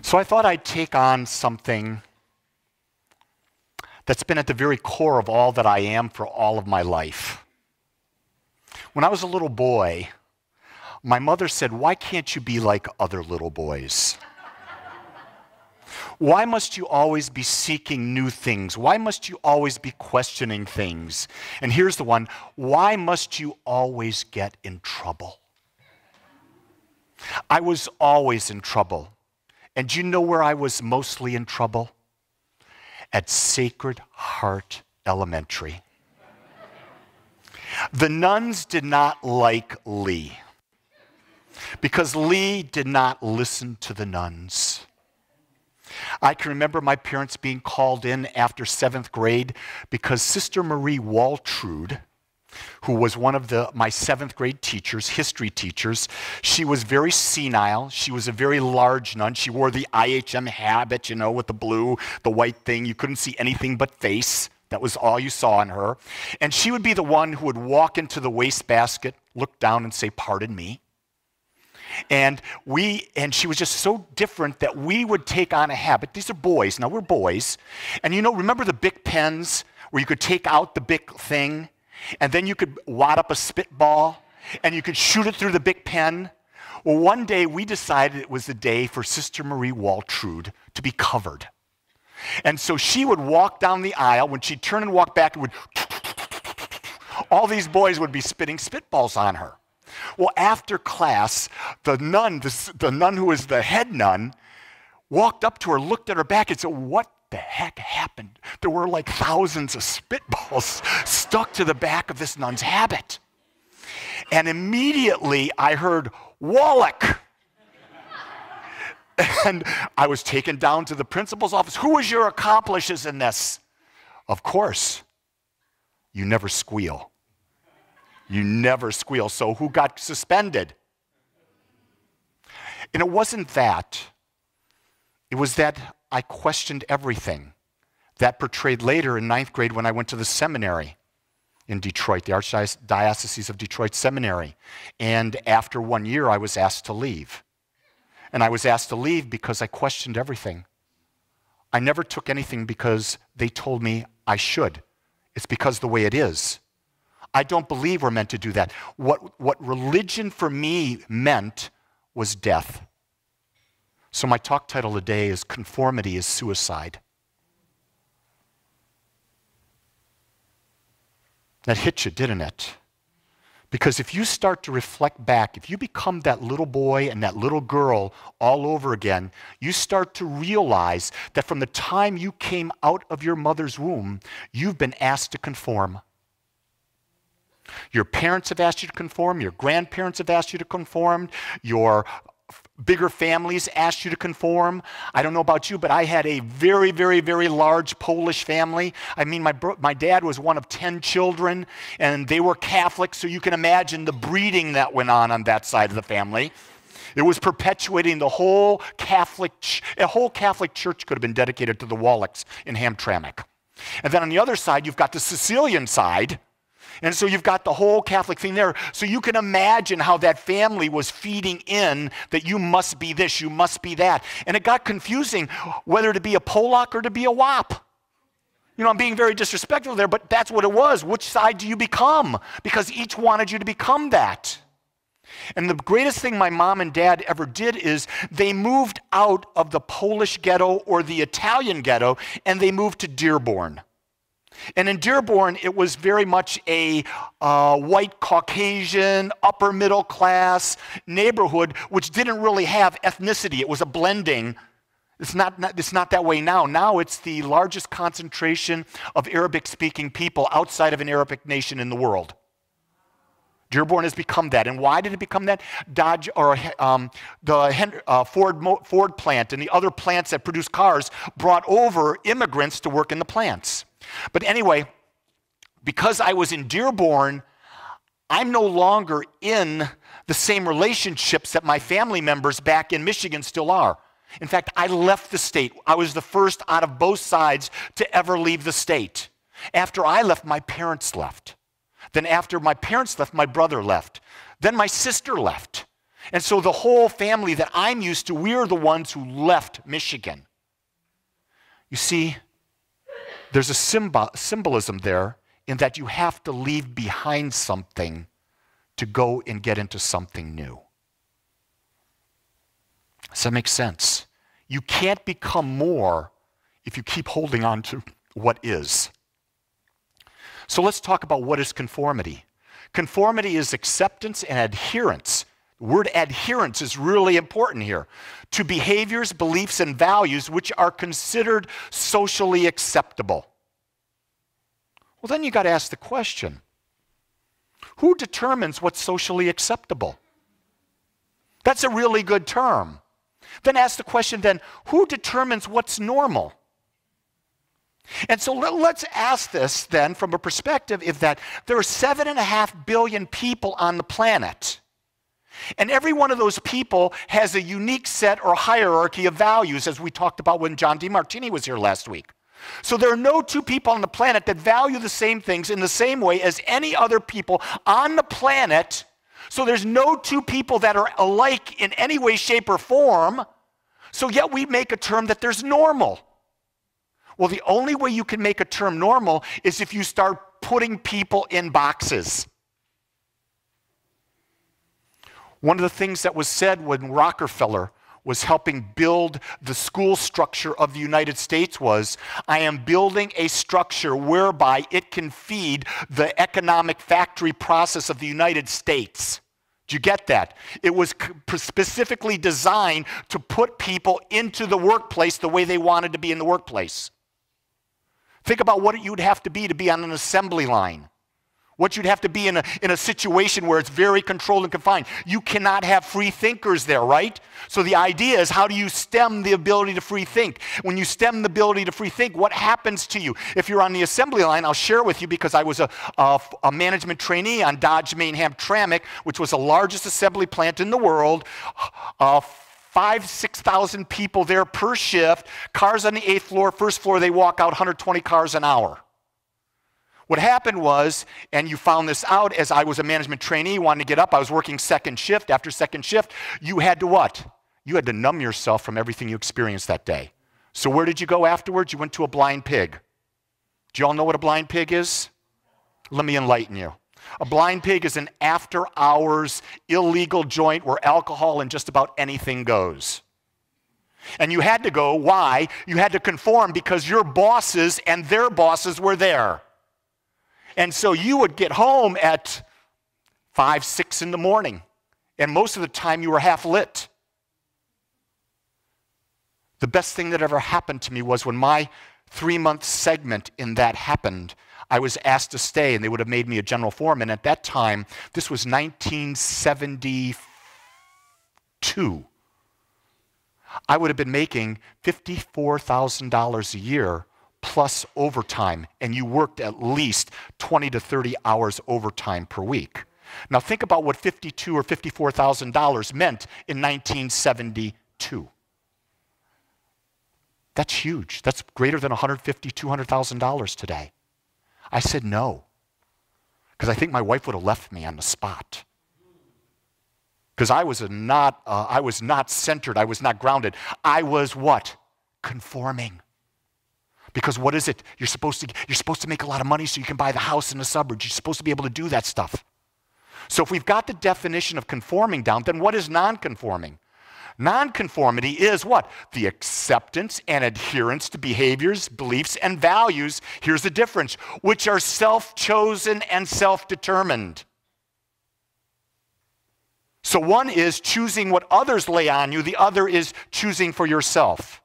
So I thought I'd take on something that's been at the very core of all that I am for all of my life. When I was a little boy, my mother said, "Why can't you be like other little boys? Why must you always be seeking new things? Why must you always be questioning things?" And here's the one: why must you always get in trouble? I was always in trouble. And do you know where I was mostly in trouble? At Sacred Heart Elementary. The nuns did not like Lee because Lee did not listen to the nuns. I can remember my parents being called in after 7th grade because Sister Marie Waltrude, who was one of my 7th grade teachers, history teachers, she was very senile. She was a very large nun. She wore the IHM habit, you know, with the white thing. You couldn't see anything but face. That was all you saw in her. And she would be the one who would walk into the wastebasket, look down and say, "Pardon me." And she was just so different that we would take on a habit. These are boys. Now, we're boys. And you know, remember the Bic pens where you could take out the Bic thing and then you could wad up a spitball and you could shoot it through the Bic pen? Well, one day we decided it was the day for Sister Marie Waltrude to be covered. And so she would walk down the aisle. When she'd turn and walk back, it would all these boys would be spitting spitballs on her. Well, after class, the nun who was the head nun, walked up to her, looked at her back, and said, "What the heck happened?" There were like thousands of spitballs stuck to the back of this nun's habit. And immediately I heard, "Wolak!" And I was taken down to the principal's office. "Who was your accomplices in this?" Of course, you never squeal. You never squeal. So who got suspended? And it wasn't that. It was that I questioned everything. That portrayed later in 9th grade when I went to the seminary in Detroit, the Archdiocese of Detroit Seminary. And after 1 year, I was asked to leave. And I was asked to leave because I questioned everything. I never took anything because they told me I should. It's because the way it is. I don't believe we're meant to do that. What religion for me meant was death. So my talk title today is Conformity is Suicide. That hit you, didn't it? Because if you start to reflect back, if you become that little boy and that little girl all over again, you start to realize that from the time you came out of your mother's womb, you've been asked to conform. Your parents have asked you to conform. Your grandparents have asked you to conform. Your bigger families asked you to conform. I don't know about you, but I had a very, very, very large Polish family. I mean, my dad was one of 10 children, and they were Catholic, so you can imagine the breeding that went on that side of the family. It was perpetuating the whole Catholic church could have been dedicated to the Wolaks in Hamtramck. And then on the other side, you've got the Sicilian side. And so you've got the whole Catholic thing there. So you can imagine how that family was feeding in that you must be this, you must be that. And it got confusing whether to be a Polak or to be a WAP. You know, I'm being very disrespectful there, but that's what it was. Which side do you become? Because each wanted you to become that. And the greatest thing my mom and dad ever did is they moved out of the Polish ghetto or the Italian ghetto, and they moved to Dearborn. And in Dearborn, it was very much a white Caucasian, upper middle class neighborhood, which didn't really have ethnicity. It was a blending. It's not that way now. Now it's the largest concentration of Arabic-speaking people outside of an Arabic nation in the world. Dearborn has become that. And why did it become that? Ford plant and the other plants that produce cars brought over immigrants to work in the plants. But anyway, because I was in Dearborn, I'm no longer in the same relationships that my family members back in Michigan still are. In fact, I left the state. I was the first out of both sides to ever leave the state. After I left, my parents left. Then after my parents left, my brother left. Then my sister left. And so the whole family that I'm used to, we're the ones who left Michigan. You see, there's a symbolism there in that you have to leave behind something to go and get into something new. Does that make sense? You can't become more if you keep holding on to what is. So let's talk about what is conformity. Conformity is acceptance and adherence. The word adherence is really important here. To behaviors, beliefs, and values which are considered socially acceptable. Well, then you got to ask the question, who determines what's socially acceptable? That's a really good term. Then ask the question then, who determines what's normal? And so let's ask this then from a perspective of that there are 7.5 billion people on the planet. And every one of those people has a unique set or hierarchy of values, as we talked about when John DeMartini was here last week. So there are no two people on the planet that value the same things in the same way as any other people on the planet. So there's no two people that are alike in any way, shape, or form. So yet we make a term that there's normal. Well, the only way you can make a term normal is if you start putting people in boxes. One of the things that was said when Rockefeller was helping build the school structure of the United States was, I am building a structure whereby it can feed the economic factory process of the United States. Do you get that? It was specifically designed to put people into the workplace the way they wanted to be in the workplace. Think about what you'd have to be on an assembly line. What you'd have to be in a situation where it's very controlled and confined. You cannot have free thinkers there, right? So the idea is, how do you stem the ability to free think? When you stem the ability to free think, what happens to you? If you're on the assembly line, I'll share with you because I was a management trainee on Dodge Main-Hamtramck, which was the largest assembly plant in the world. 6,000 people there per shift. Cars on the 8th floor, first floor, they walk out 120 cars an hour. What happened was, and you found this out as I was a management trainee, wanted to get up, I was working second shift. After second shift, you had to what? You had to numb yourself from everything you experienced that day. So where did you go afterwards? You went to a blind pig. Do you all know what a blind pig is? Let me enlighten you. A blind pig is an after-hours illegal joint where alcohol and just about anything goes. And you had to go. Why? You had to conform because your bosses and their bosses were there. And so you would get home at 5, 6 in the morning. And most of the time you were half lit. The best thing that ever happened to me was when my 3-month segment in that happened, I was asked to stay and they would have made me a general foreman. At that time, this was 1972. I would have been making $54,000 a year plus overtime, and you worked at least 20 to 30 hours overtime per week. Now think about what $52,000 or $54,000 meant in 1972. That's huge. That's greater than $150,000, $200,000 today. I said no, because I think my wife would have left me on the spot. Because I was not centered. I was not grounded. I was what? Conforming. Because what is it? You're supposed to make a lot of money so you can buy the house in the suburbs. You're supposed to be able to do that stuff. So if we've got the definition of conforming down, then what is non-conforming? Non-conformity is what? The acceptance and adherence to behaviors, beliefs, and values, here's the difference, which are self-chosen and self-determined. So one is choosing what others lay on you, the other is choosing for yourself.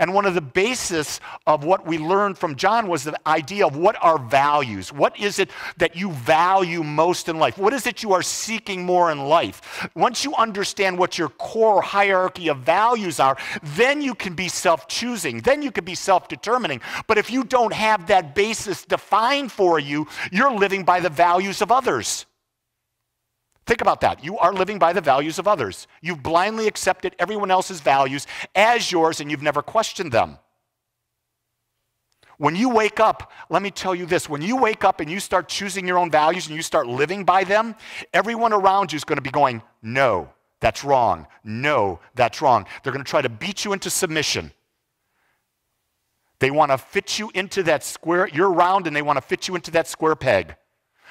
And one of the basis of what we learned from John was the idea of what are values. What is it that you value most in life? What is it you are seeking more in life? Once you understand what your core hierarchy of values are, then you can be self-choosing. Then you can be self-determining. But if you don't have that basis defined for you, you're living by the values of others. Think about that. You are living by the values of others. You've blindly accepted everyone else's values as yours, and you've never questioned them. When you wake up, let me tell you this, when you wake up and you start choosing your own values and you start living by them, everyone around you is going to be going, no, that's wrong. No, that's wrong. They're going to try to beat you into submission. They want to fit you into that square. You're round and they want to fit you into that square peg.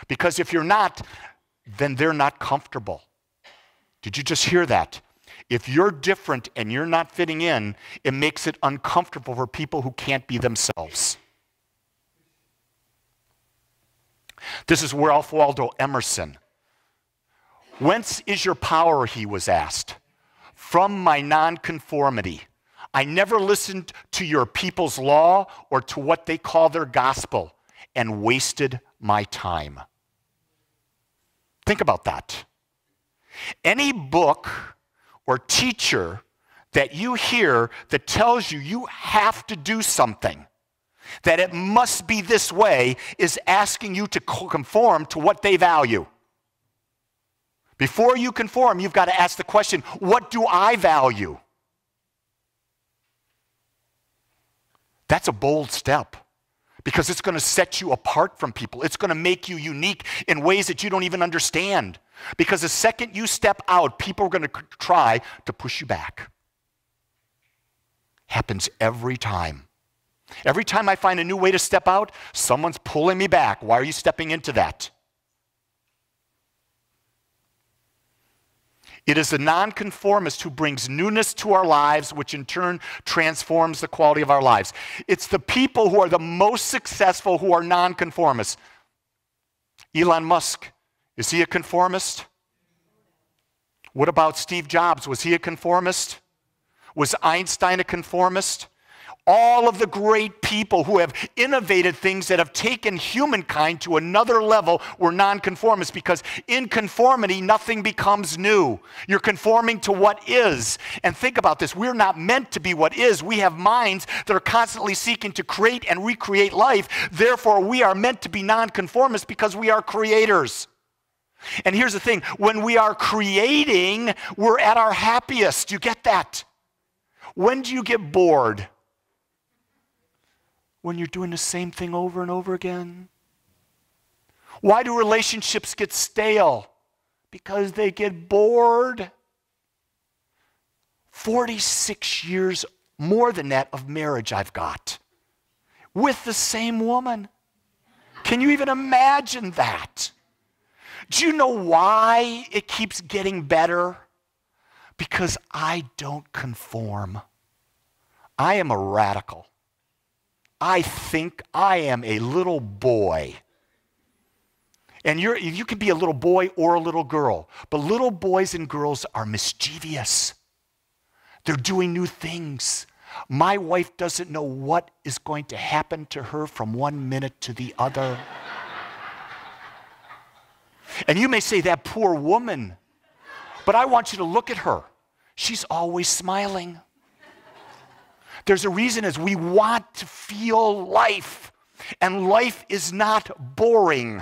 Because if you're not, then they're not comfortable. Did you just hear that? If you're different and you're not fitting in, it makes it uncomfortable for people who can't be themselves. This is Ralph Waldo Emerson. Whence is your power, he was asked. From my nonconformity. I never listened to your people's law or to what they call their gospel and wasted my time. Think about that. Any book or teacher that you hear that tells you you have to do something, that it must be this way, is asking you to conform to what they value. Before you conform, you've got to ask the question, what do I value? That's a bold step because it's going to set you apart from people. It's going to make you unique in ways that you don't even understand. Because the second you step out, people are going to try to push you back. Happens every time. Every time I find a new way to step out, someone's pulling me back. Why are you stepping into that? It is the nonconformist who brings newness to our lives, which in turn transforms the quality of our lives. It's the people who are the most successful who are nonconformists. Elon Musk, is he a conformist? What about Steve Jobs? Was he a conformist? Was Einstein a conformist? All of the great people who have innovated things that have taken humankind to another level were nonconformists, because in conformity, nothing becomes new. You're conforming to what is. And think about this. We're not meant to be what is. We have minds that are constantly seeking to create and recreate life. Therefore, we are meant to be nonconformists because we are creators. And here's the thing. When we are creating, we're at our happiest. You get that? When do you get bored? When you're doing the same thing over and over again. Why do relationships get stale? Because they get bored. 46 years, more than that, of marriage I've got with the same woman. Can you even imagine that? Do you know why it keeps getting better? Because I don't conform. I am a radical. I think I am a little boy. And you can be a little boy or a little girl. But little boys and girls are mischievous. They're doing new things. My wife doesn't know what is going to happen to her from one minute to the other. And you may say, that poor woman. But I want you to look at her. She's always smiling. There's a reason, is we want to feel life. And life is not boring.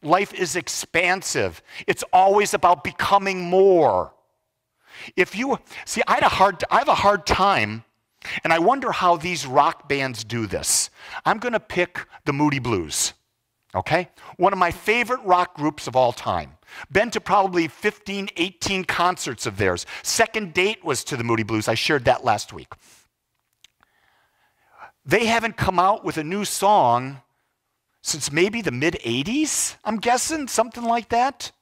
Life is expansive. It's always about becoming more. If you see, I have a hard time, and I wonder how these rock bands do this. I'm going to pick the Moody Blues. Okay? One of my favorite rock groups of all time. Been to probably 15, 18 concerts of theirs. Second date was to the Moody Blues. I shared that last week. They haven't come out with a new song since maybe the mid-'80s, I'm guessing, something like that.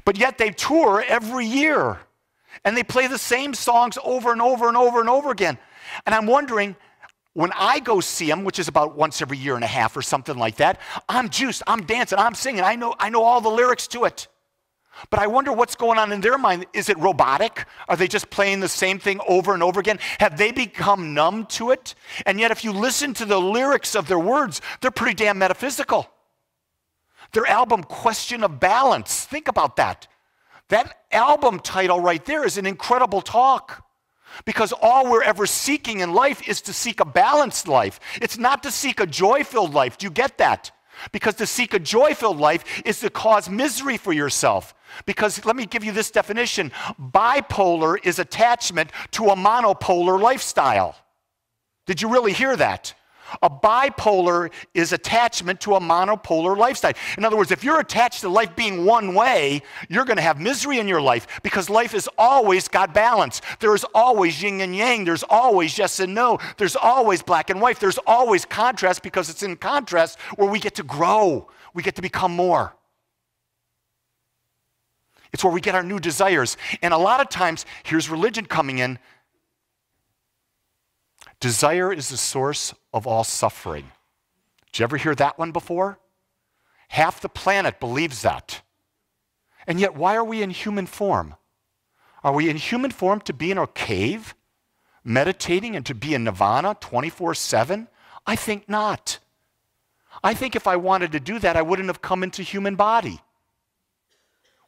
But yet they tour every year. And they play the same songs over and over and over and over again. And I'm wondering, when I go see them, which is about once every year and a half or something like that, I'm juiced, I'm dancing, I'm singing, I know all the lyrics to it. But I wonder what's going on in their mind. Is it robotic? Are they just playing the same thing over and over again? Have they become numb to it? And yet if you listen to the lyrics of their words, they're pretty damn metaphysical. Their album, Question of Balance, think about that. That album title right there is an incredible talk. Because all we're ever seeking in life is to seek a balanced life. It's not to seek a joy-filled life. Do you get that? Because to seek a joy-filled life is to cause misery for yourself. Because let me give you this definition. Bipolar is attachment to a monopolar lifestyle. Did you really hear that? A bipolar is attachment to a monopolar lifestyle. In other words, if you're attached to life being one way, you're going to have misery in your life because life has always got balance. There is always yin and yang. There's always yes and no. There's always black and white. There's always contrast because it's in contrast where we get to grow. We get to become more. It's where we get our new desires. And a lot of times, here's religion coming in. Desire is the source of all suffering. Did you ever hear that one before? Half the planet believes that. And yet, why are we in human form? Are we in human form to be in a cave, meditating and to be in nirvana 24/7? I think not. I think if I wanted to do that, I wouldn't have come into human body.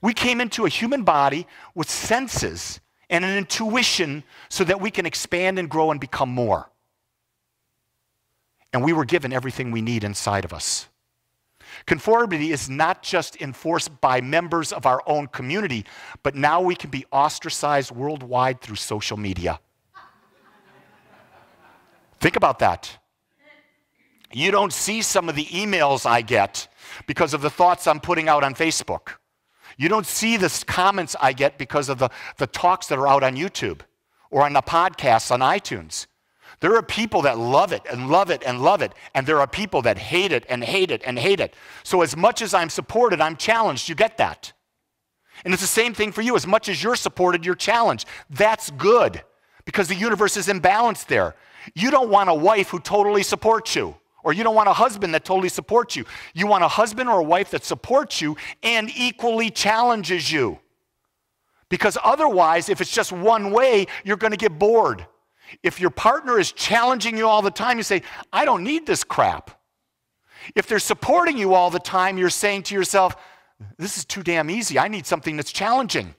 We came into a human body with senses and an intuition so that we can expand and grow and become more. And we were given everything we need inside of us. Conformity is not just enforced by members of our own community, but now we can be ostracized worldwide through social media. Think about that. You don't see some of the emails I get because of the thoughts I'm putting out on Facebook. You don't see the comments I get because of the talks that are out on YouTube or on the podcasts on iTunes. There are people that love it and love it and love it, and there are people that hate it and hate it and hate it. So as much as I'm supported, I'm challenged. You get that? And it's the same thing for you. As much as you're supported, you're challenged. That's good because the universe is imbalanced there. You don't want a wife who totally supports you. Or you don't want a husband that totally supports you. You want a husband or a wife that supports you and equally challenges you. Because otherwise, if it's just one way, you're going to get bored. If your partner is challenging you all the time, you say, I don't need this crap. If they're supporting you all the time, you're saying to yourself, this is too damn easy. I need something that's challenging.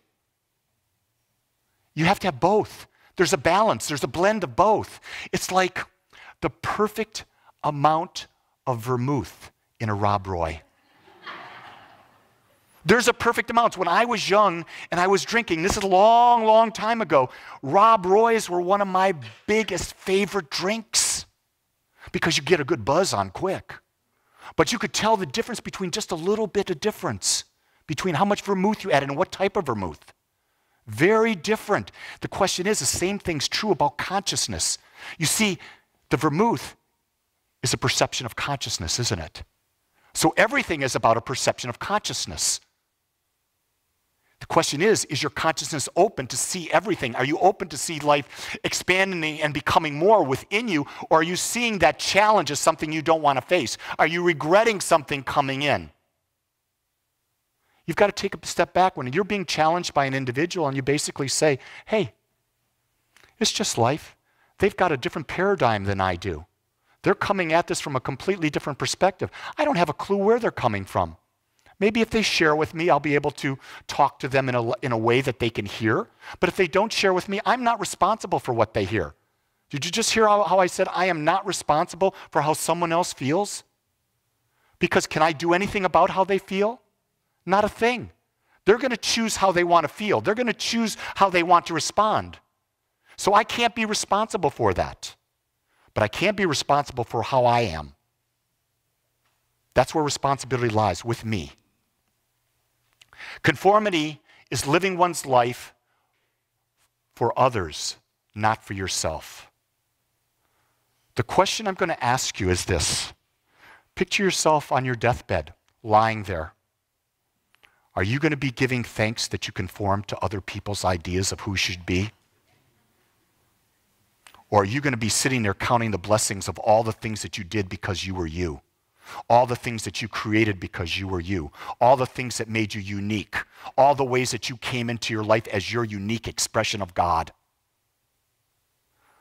You have to have both. There's a balance. There's a blend of both. It's like the perfect amount of vermouth in a Rob Roy. There's a perfect amount. When I was young and I was drinking, this is a long, long time ago, Rob Roys were one of my biggest favorite drinks because you get a good buzz on quick. But you could tell the difference between just a little bit of difference between how much vermouth you added and what type of vermouth. Very different. The question is, the same thing's true about consciousness. You see, the vermouth is a perception of consciousness, isn't it? So everything is about a perception of consciousness. The question is your consciousness open to see everything? Are you open to see life expanding and becoming more within you? Or are you seeing that challenge as something you don't want to face? Are you regretting something coming in? You've got to take a step back when you're being challenged by an individual and you basically say, hey, it's just life. They've got a different paradigm than I do. They're coming at this from a completely different perspective. I don't have a clue where they're coming from. Maybe if they share with me, I'll be able to talk to them in a way that they can hear. But if they don't share with me, I'm not responsible for what they hear. Did you just hear how I said I am not responsible for how someone else feels? Because can I do anything about how they feel? Not a thing. They're going to choose how they want to feel. They're going to choose how they want to respond. So I can't be responsible for that. But I can't be responsible for how I am. That's where responsibility lies, with me. Conformity is living one's life for others, not for yourself. The question I'm going to ask you is this. Picture yourself on your deathbed, lying there. Are you going to be giving thanks that you conform to other people's ideas of who you should be? Or are you going to be sitting there counting the blessings of all the things that you did because you were you? All the things that you created because you were you. All the things that made you unique. All the ways that you came into your life as your unique expression of God.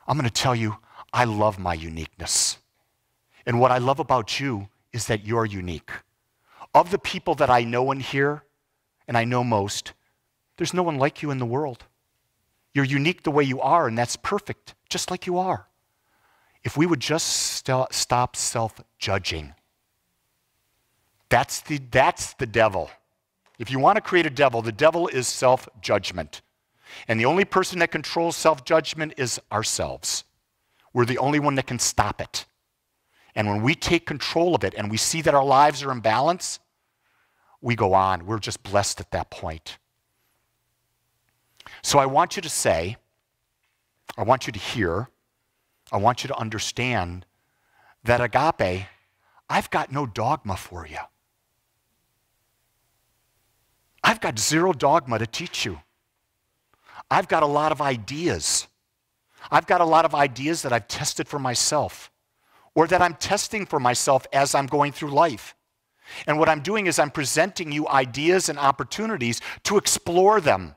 I'm going to tell you, I love my uniqueness. And what I love about you is that you're unique. Of the people that I know in here, and I know most, there's no one like you in the world. You're unique the way you are, and that's perfect, just like you are. If we would just stop self-judging. That's the devil. If you want to create a devil, the devil is self-judgment. And the only person that controls self-judgment is ourselves. We're the only one that can stop it. And when we take control of it and we see that our lives are in balance, we go on. We're just blessed at that point. So I want you to say, I want you to hear, I want you to understand that agape, I've got no dogma for you. I've got zero dogma to teach you. I've got a lot of ideas. I've got a lot of ideas that I've tested for myself, or that I'm testing for myself as I'm going through life. And what I'm doing is I'm presenting you ideas and opportunities to explore them,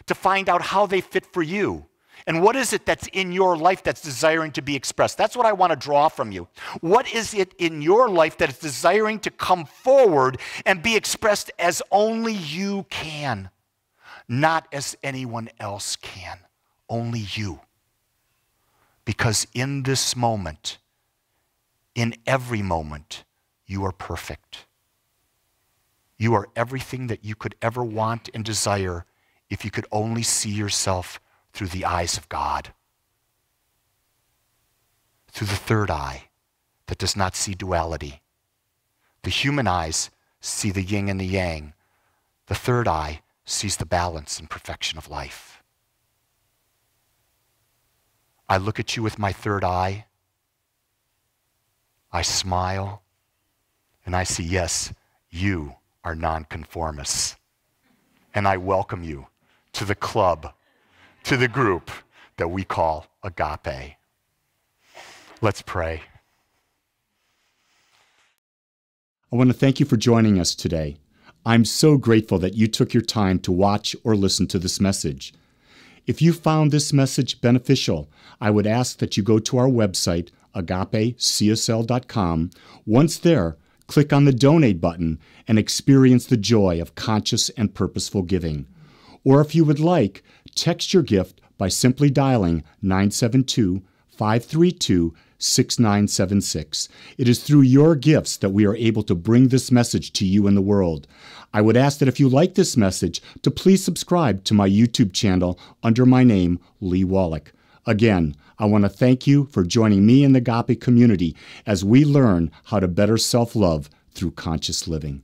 to find out how they fit for you. And what is it that's in your life that's desiring to be expressed? That's what I want to draw from you. What is it in your life that is desiring to come forward and be expressed as only you can, not as anyone else can, only you? Because in this moment, in every moment, you are perfect. You are everything that you could ever want and desire if you could only see yourself through the eyes of God. Through the third eye that does not see duality. The human eyes see the yin and the yang. The third eye sees the balance and perfection of life. I look at you with my third eye. I smile. And I see, yes, you are nonconformists. And I welcome you to the club, to the group that we call Agape. Let's pray. I want to thank you for joining us today. I'm so grateful that you took your time to watch or listen to this message. If you found this message beneficial, I would ask that you go to our website, agapecsl.com. Once there, click on the donate button and experience the joy of conscious and purposeful giving. Or if you would like, text your gift by simply dialing 972-532-6976. It is through your gifts that we are able to bring this message to you in the world. I would ask that if you like this message, to please subscribe to my YouTube channel under my name, Lee Wolak. Again, I want to thank you for joining me in the Agape community as we learn how to better self-love through conscious living.